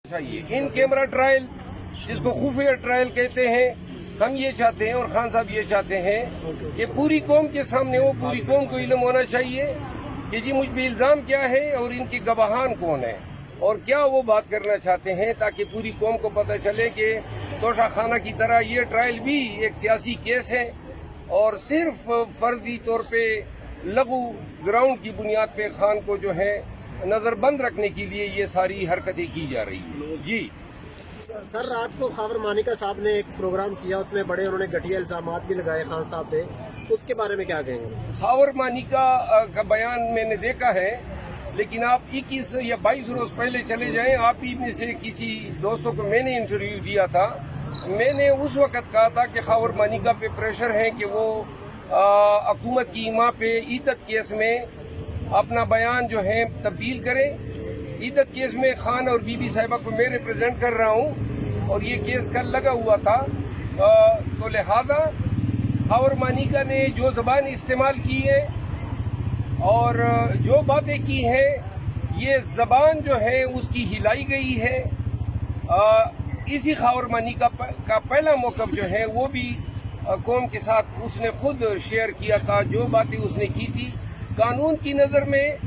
चाहिए in camera trial, जिसको खुफिया ट्रायल कहते हैं, हम ये चाहते हैं और खान साहब ये चाहते हैं कि पूरी कौम के सामने हो, पूरी कौम को इल्म होना चाहिए कि जी मुझ पे इल्ज़ाम क्या है और इनके गवाहान कौन है और क्या वो बात करना चाहते हैं, ताकि पूरी कौम को पता चले कि तोशा खाना की तरह ये ट्रायल भी एक सियासी केस है और सिर्फ फर्जी तौर पे लघु ग्राउंड की बुनियाद पे खान को जो है नज़रबंद रखने के लिए ये सारी हरकतें की जा रही है। जी सर, रात को खावर मानिका साहब ने एक प्रोग्राम किया, उसमें बड़े उन्होंने घटिया इल्जामात भी लगाए खान साहब पे, उसके बारे में क्या कहेंगे? खावर मानिका का बयान मैंने देखा है, लेकिन आप 21 या 22 रोज पहले चले जाएं, आप ही में से किसी दोस्तों को मैंने इंटरव्यू दिया था, मैंने उस वक़्त कहा था कि खावर मानिका पे प्रेशर है कि वो हुकूमत की इमाम पे इद्दत केस में अपना बयान जो है तब्दील करें। इद्दत केस में खान और बीबी साहिबा को मैं रिप्रेजेंट कर रहा हूं और ये केस कल लगा हुआ था, तो लिहाजा खावर मानिका ने जो ज़बान इस्तेमाल की है और जो बातें की है, ये ज़बान जो है उसकी हिलाई गई है। इसी खावर मानिका का पहला मौक़िफ़ जो है वो भी कौम के साथ उसने खुद शेयर किया था, जो बातें उसने की थी। कानून की नज़र में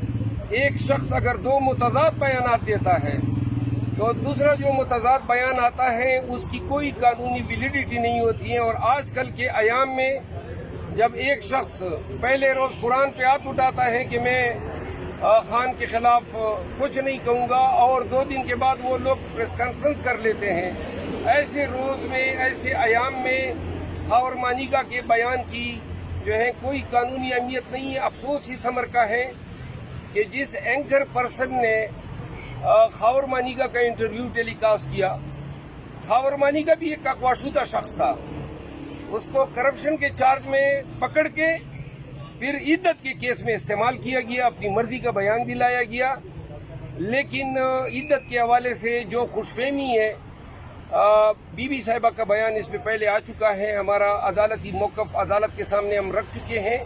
एक शख्स अगर दो मुतज़ाद बयानात देता है तो दूसरा जो मुतज़ाद बयान आता है उसकी कोई कानूनी वैलिडिटी नहीं होती है। और आजकल के अयाम में जब एक शख्स पहले रोज़ कुरान पे हाथ उठाता है कि मैं खान के खिलाफ कुछ नहीं कहूँगा और 2 दिन के बाद वो लोग प्रेस कॉन्फ्रेंस कर लेते हैं, ऐसे रोज़ में ऐसे अयाम में खावर मानिका के बयान की जो है कोई कानूनी अहमियत नहीं है। अफसोस इस अमर का है कि जिस एंकर पर्सन ने खावर मानिका का इंटरव्यू टेलीकास्ट किया, खावर मानिका भी एक अगवाशुदा शख्स था, उसको करप्शन के चार्ज में पकड़ के फिर इद्दत के केस में इस्तेमाल किया गया, अपनी मर्जी का बयान दिलाया गया। लेकिन इद्दत के हवाले से जो खुशफहमी है, बीबी साहिबा का बयान इस पे पहले आ चुका है, हमारा अदालती मौक़िफ़ अदालत के सामने हम रख चुके हैं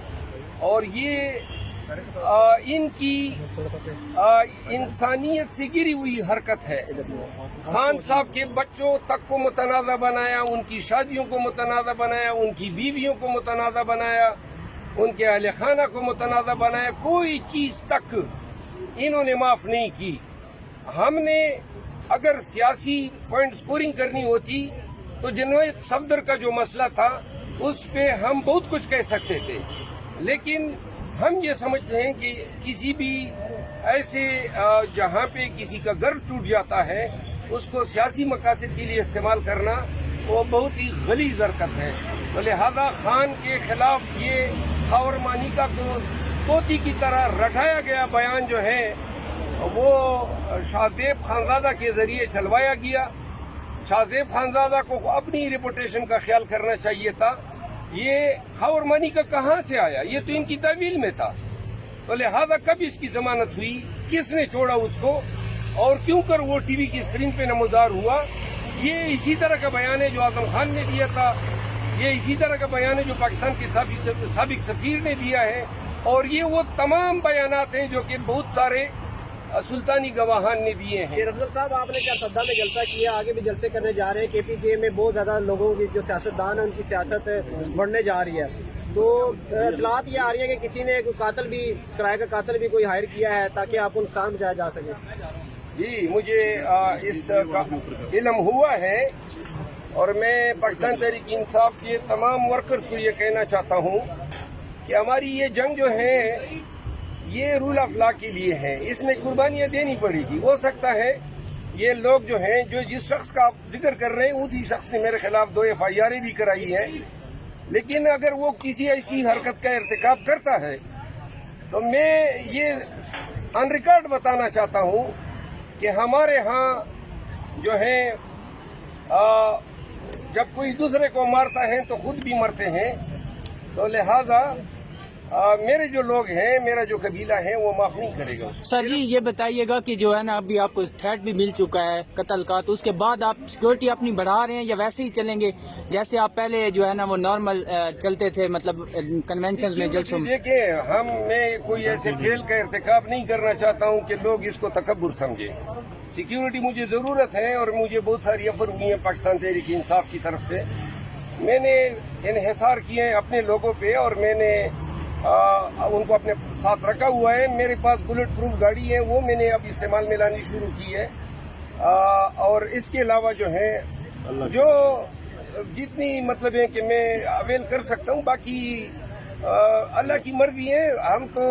और ये इनकी इंसानियत से गिरी हुई हरकत है। खान साहब के बच्चों तक को मुतनाज़ा बनाया, उनकी शादियों को मुतनाज़ा बनाया, उनकी बीवियों को मुतनाज़ा बनाया, उनके अहले खाना को मुतनाज़ा बनाया, कोई चीज़ तक इन्होंने माफ़ नहीं की। हमने अगर सियासी पॉइंट स्कोरिंग करनी होती तो जनवद सफदर का जो मसला था उस पे हम बहुत कुछ कह सकते थे, लेकिन हम ये समझते हैं कि किसी भी ऐसे जहाँ पे किसी का घर टूट जाता है उसको सियासी मकासद के लिए इस्तेमाल करना वो बहुत ही गलीज़ हरकत है। तो लिहाजा खान के खिलाफ ये खावर मानिका को तोती की तरह रटाया गया बयान जो है वो शाहजेब खानजादा के जरिए चलवाया गया। शाहजेब खानजादा को अपनी रेपुटेशन का ख्याल करना चाहिए था। ये खावर मानिका कहाँ से आया? ये तो इनकी तहवील में था। तो लिहाजा कब इसकी जमानत हुई, किसने छोड़ा उसको और क्यों कर वो टीवी की स्क्रीन पे नमूदार हुआ? ये इसी तरह का बयान है जो आजम खान ने दिया था, ये इसी तरह का बयान है जो पाकिस्तान के साबिक सफीर ने दिया है और ये वो तमाम बयानात हैं जो कि बहुत सारे सुल्तानी गवाहान ने दिए हैं। शेर अफजल साहब, आपने क्या सद्दा में जलसा किया, आगे भी जलसे करने जा रहे हैं? KPK में बहुत ज़्यादा लोगों की जो सियासतदान है उनकी सियासत बढ़ने जा रही है, तो इतलात ये आ रही है कि किसी ने कातिल भी, किराए का कातिल भी कोई हायर किया है ताकि आपको नुकसान बचाया जा सके। जी, मुझे इसका इल्म हुआ है और मैं पाकिस्तान तहरीक इंसाफ के तमाम वर्कर्स को ये कहना चाहता हूँ कि हमारी ये जंग जो है ये रूल ऑफ लॉ के लिए है, इसमें कुर्बानियाँ देनी पड़ेगी। हो सकता है ये लोग जो हैं, जो जिस शख्स का आप जिक्र कर रहे हैं उसी शख्स ने मेरे खिलाफ 2 FIR भी कराई है, लेकिन अगर वो किसी ऐसी हरकत का इर्तिकाब करता है तो मैं ये ऑन रिकॉर्ड बताना चाहता हूँ कि हमारे यहाँ जो है जब कोई दूसरे को मारता है तो खुद भी मरते हैं। तो लिहाजा मेरे जो लोग हैं, मेरा जो कबीला है वो माफ नहीं करेगा। सर जी, ये बताइएगा कि जो है ना अभी आपको थ्रेट भी मिल चुका है कत्ल का, तो उसके बाद आप सिक्योरिटी अपनी बढ़ा रहे हैं या वैसे ही चलेंगे जैसे आप पहले जो है ना वो नॉर्मल चलते थे, मतलब कन्वेंशन में जलसों में? देखिए, मैं कोई ऐसे फेल का इर्तिकाब नहीं करना चाहता हूँ कि लोग इसको तकब्बुर समझे। सिक्योरिटी मुझे ज़रूरत है और मुझे बहुत सारी ऑफर हुई हैं पाकिस्तान तहरीक इंसाफ की तरफ से। मैंने इन्हिसार किए हैं अपने लोगों पे और मैंने उनको अपने साथ रखा हुआ है। मेरे पास बुलेट प्रूफ गाड़ी है, वो मैंने अब इस्तेमाल में लानी शुरू की है। और इसके अलावा जो है जो जितनी मतलब है कि मैं अवेल कर सकता हूँ, बाकी अल्लाह की मर्जी है। हम तो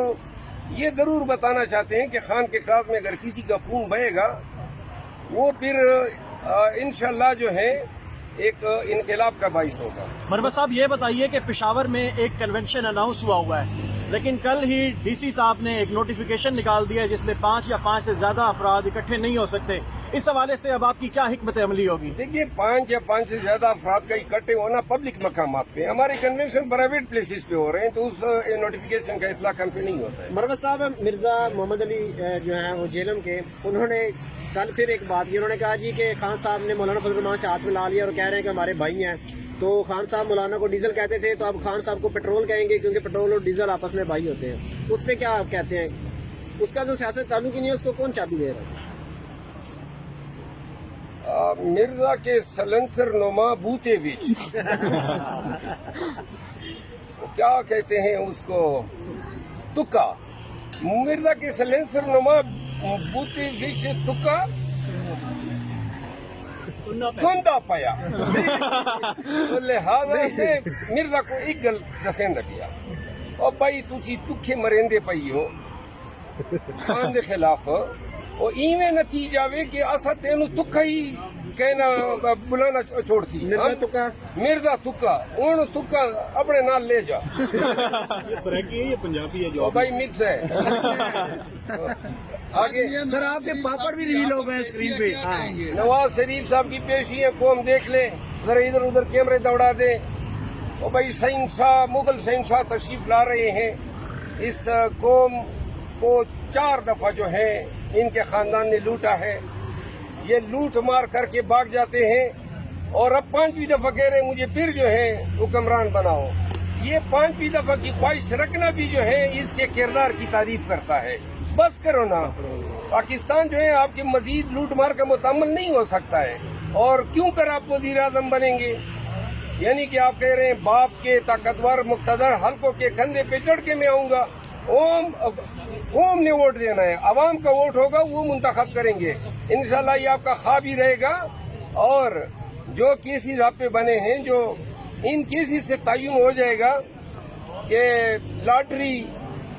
ये ज़रूर बताना चाहते हैं कि खान के काज में अगर किसी का खून बहेगा वो फिर इंशाल्लाह जो है एक इनकलाब का बाइस होगा। मरवा साहब ये बताइए कि पेशावर में एक कन्वेंशन अनाउंस हुआ है, लेकिन कल ही डीसी साहब ने एक नोटिफिकेशन निकाल दिया जिसमें 5 या 5 से ज्यादा अफराद इकट्ठे नहीं हो सकते। इस हवाले से अब आपकी क्या हिकमत अमली होगी? देखिए, 5 या 5 से ज्यादा अफराद का इकट्ठे होना पब्लिक मकामात पे, हमारे कन्वेंशन प्राइवेट प्लेसेस पे हो रहे हैं, तो उस नोटिफिकेशन का इतला हम पे नहीं होता है। मरवत साहब, मिर्जा मोहम्मद अली जो है वो जेलम के, उन्होंने कल फिर एक बात की, उन्होंने कहा जी कि खान साहब ने मौलाना फजल रहमान से हाथ मिला लिया और कह रहे हैं कि हमारे भाई हैं। तो खान साहब मौलाना को डीजल कहते थे, तो अब खान साहब को पेट्रोल कहेंगे क्योंकि पेट्रोल और डीजल आपस में भाई होते हैं। उस पर क्या आप कहते हैं? उसका जो सियासत ताल्लुक ही नहीं है, उसको कौन चाबी दे रहा है? मिर्जा के सलेंसर नुमा बूते बीच क्या कहते हैं उसको, तुक्का। मिर्जा के सलेंसर नुमा बूते बीच तुक्का धुंधा पाया। तो लिहाजा से मिर्जा को एक गल दसेंदा पिया, और भाई तुसी तुखे मरेंदे पई हो खान दे खिलाफ, और इवें नतीजा वे कि असा तेनू तुक्का ही कहना बुलाना छोड़ती। मिर्जा तुक्का उन तुक्का अपने नाल ले जा। ये सराइकी है, ये पंजाबी है जो भाई मिक्स है। आगे सर, आपके पापड़ भी रिवील हो गए स्क्रीन पे। नवाज शरीफ साहब की पेशी है, कौम देख ले, जरा इधर उधर कैमरे दौड़ा दे। और भाई शहंशाह, मुगल शहंशाह तशरीफ ला रहे हैं। इस कौम को 4 दफा जो है इनके खानदान ने लूटा है, ये लूट मार करके भाग जाते हैं, और अब 5वीं दफा कह रहे हैं मुझे फिर जो है हुक्मरान बनाओ। ये 5वीं दफा की ख्वाहिश रखना भी जो है इसके किरदार की तारीफ करता है। बस करो ना, पाकिस्तान जो है आपके मजीद लूट मार का मुतम्मल नहीं हो सकता है। और क्यों कर आप वज़ीर आज़म बनेंगे? यानी कि आप कह रहे हैं बाप के ताकतवर मुक्तदर हल्कों के कंधे पे चढ़ के मैं आऊंगा। कौम ने वोट देना है, अवाम का वोट होगा, वो मुंतखब करेंगे। इंशाल्लाह ये आपका ख्वाब ही रहेगा। और जो केसेस आप पे बने हैं, जो इन केसेस से तयन हो जाएगा कि लॉटरी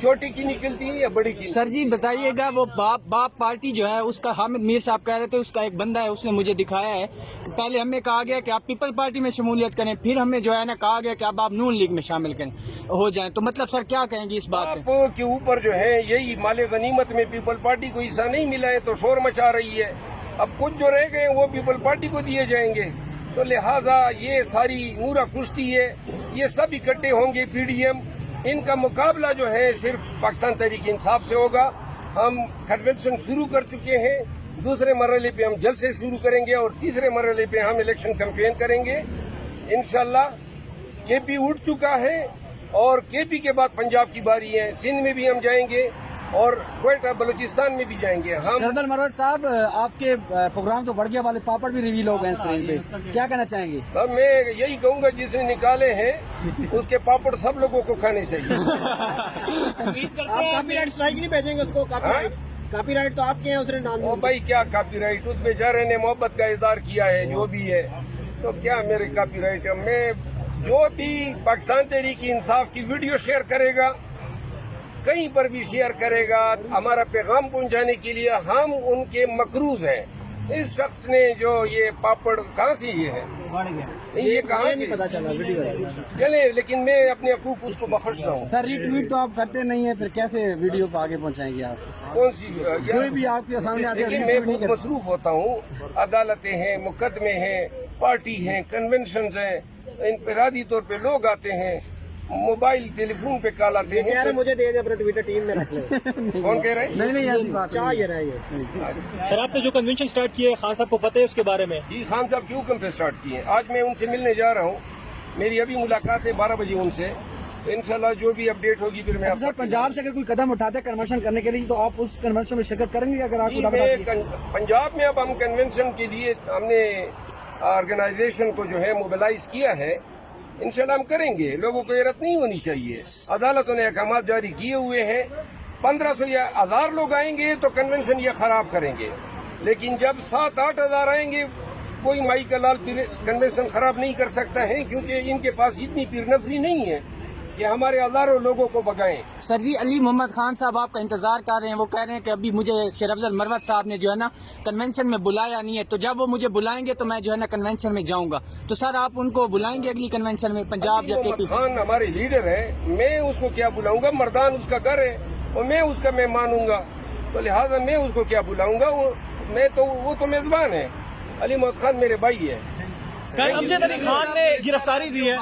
छोटी की निकलती है या बड़ी की। सर जी बताइएगा, वो बाप पार्टी जो है उसका हामिद मीर साहब कह रहे थे, उसका एक बंदा है उसने मुझे दिखाया है। पहले हमें कहा गया कि आप पीपल पार्टी में शमूलियत करें, फिर हमें जो है ना कहा गया कि अब आप नून लीग में शामिल करें हो जाएं। तो मतलब सर क्या कहेंगे इस बात पे? आप के ऊपर जो है यही माले गनीमत में पीपल पार्टी को हिस्सा नहीं मिला है तो शोर मचा रही है। अब कुछ जो रह गए वो पीपल पार्टी को दिए जाएंगे। तो लिहाजा ये सारी नूरा कुश्ती है, ये सब इकट्ठे होंगे पीडीएम। इनका मुकाबला जो है सिर्फ पाकिस्तान तहरीक इंसाफ से होगा। हम कन्वेंशन शुरू कर चुके हैं, दूसरे मरहले पे हम जल्द से शुरू करेंगे, और तीसरे मरहले पे हम इलेक्शन कैंपेन करेंगे इंशाल्लाह। केपी उठ चुका है और केपी के बाद पंजाब की बारी है। सिंध में भी हम जाएंगे और क्वेटा बलूचिस्तान में भी जाएंगे हम। सरदार मरवत साहब, आपके प्रोग्राम तो बढ़िया वाले पापड़ भी रिवील हो गए स्क्रीन पे, क्या कहना चाहेंगे? अब मैं यही कहूंगा जिसने निकाले हैं उसके पापड़ सब लोगों को खाने चाहिए। आप कॉपीराइट स्ट्राइक नहीं भेजेंगे उसको? कॉपीराइट तो आपके हैं, उसने नाम ओ भाई क्या कॉपीराइट, उस बेचारे ने मोहब्बत का इजहार किया है जो भी है, तो क्या मेरे कॉपीराइट है? मैं जो भी पाकिस्तान तहरीक इंसाफ की वीडियो शेयर करेगा, कहीं पर भी शेयर करेगा, हमारा पैगाम पहुंचाने के लिए हम उनके मकरूज हैं। इस शख्स ने जो ये पापड़ कहाँ से ये है, ये कहाँ से पता चला वीडियो चले, लेकिन मैं अपने अकूक उसको बख्शता हूँ। सर रीट्वीट तो आप करते नहीं है, फिर कैसे वीडियो को आगे पहुंचाएंगे आप? कौन सी कोई भी आपके सामने आते लेकिन मैं बहुत मसरूफ होता हूँ। अदालतें हैं, मुकदमे हैं, पार्टी हैं, कन्वेंशन हैं, इनफरादी तौर पे लोग आते हैं, मोबाइल टेलीफोन पे कॉल आते हैं। तो मुझे दे दे, अपने ट्विटर टीम में रख ले। कौन कह रहे हैं? नहीं ऐसी बात क्या ये रहा है? सर, आपने जो कन्वेंशन स्टार्ट किया है, खान साहब को पता है उसके बारे में? जी, खान साहब क्यों कम पे स्टार्ट किए? आज मैं उनसे मिलने जा रहा हूँ, मेरी अभी मुलाकात है 12 बजे उनसे। इंशाल्लाह जो भी अपडेट होगी फिर मैं सर पंजाब से अगर कोई कदम उठाते हैं कन्वर्शन करने के लिए तो आप उस कन्वर्शन में शिरकत करेंगे अगर आपको जी, लगा पंजाब में अब हम कन्वेंशन के लिए हमने ऑर्गेनाइजेशन को जो है मोबिलाइज किया है, इंशाल्लाह हम करेंगे। लोगों को हैरत नहीं होनी चाहिए। अदालतों ने अहकाम जारी किए हुए हैं। 1500 या 1000 लोग आएंगे तो कन्वेंशन ये खराब करेंगे, लेकिन जब 7-8 हजार आएंगे कोई माई का लाल कन्वेंशन खराब नहीं कर सकता है, क्योंकि इनके पास इतनी पीर नफरी नहीं है कि हमारे हजारों लोगों को भगाएं। सर जी अली मोहम्मद खान साहब आपका इंतजार कर रहे हैं, वो कह रहे हैं कि अभी मुझे शेर अफजल मरवत साहब ने जो है ना कन्वेंशन में बुलाया नहीं है, तो जब वो मुझे बुलाएंगे तो मैं जो है ना कन्वेंशन में जाऊंगा। तो सर आप उनको बुलाएंगे अगली कन्वेंशन में पंजाब या केपी? खान हमारे लीडर है, मैं उसको क्या बुलाऊंगा? मर्दान उसका घर है और मैं उसका मेहमान हूँगा, तो लिहाजा मैं उसको क्या बुलाऊंगा? वो तो मेजबान है। अली मोहम्मद खान मेरे भाई है। कल अमजद अली खान ने गिरफ्तारी दी है।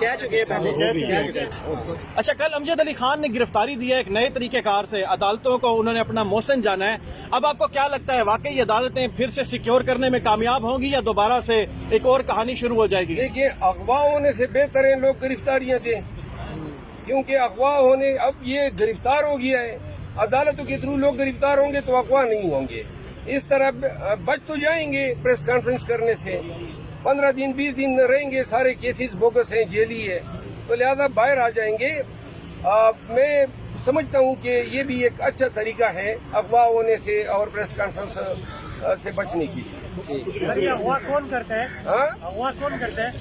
कह चुके हैं पहले। अच्छा, कल अमजद अली खान ने गिरफ्तारी दी है एक नए तरीकेकार से, अदालतों को उन्होंने अपना मोहसिन जाना है। अब आपको क्या लगता है, वाकई अदालतें फिर से सिक्योर करने में कामयाब होंगी या दोबारा से एक और कहानी शुरू हो जाएगी? देखिए, अगवा होने से बेहतर है लोग गिरफ्तारियां दें, क्योंकि अगवा होने अब ये गिरफ्तार हो गया है, अदालतों के थ्रू लोग गिरफ्तार होंगे तो अगवा नहीं होंगे। इस तरह बच तो जाएंगे प्रेस कॉन्फ्रेंस करने से, 15 दिन 20 दिन रहेंगे, सारे केसेस बोगस हैं, जेली है, तो लिहाजा बाहर आ जाएंगे। मैं समझता हूँ कि ये भी एक अच्छा तरीका है अगवा होने से और प्रेस कॉन्फ्रेंस से बचने की। अगवा कौन करते हैं? हाँ, अगवा कौन करते हैं?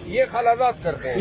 ये खलादात करते हैं।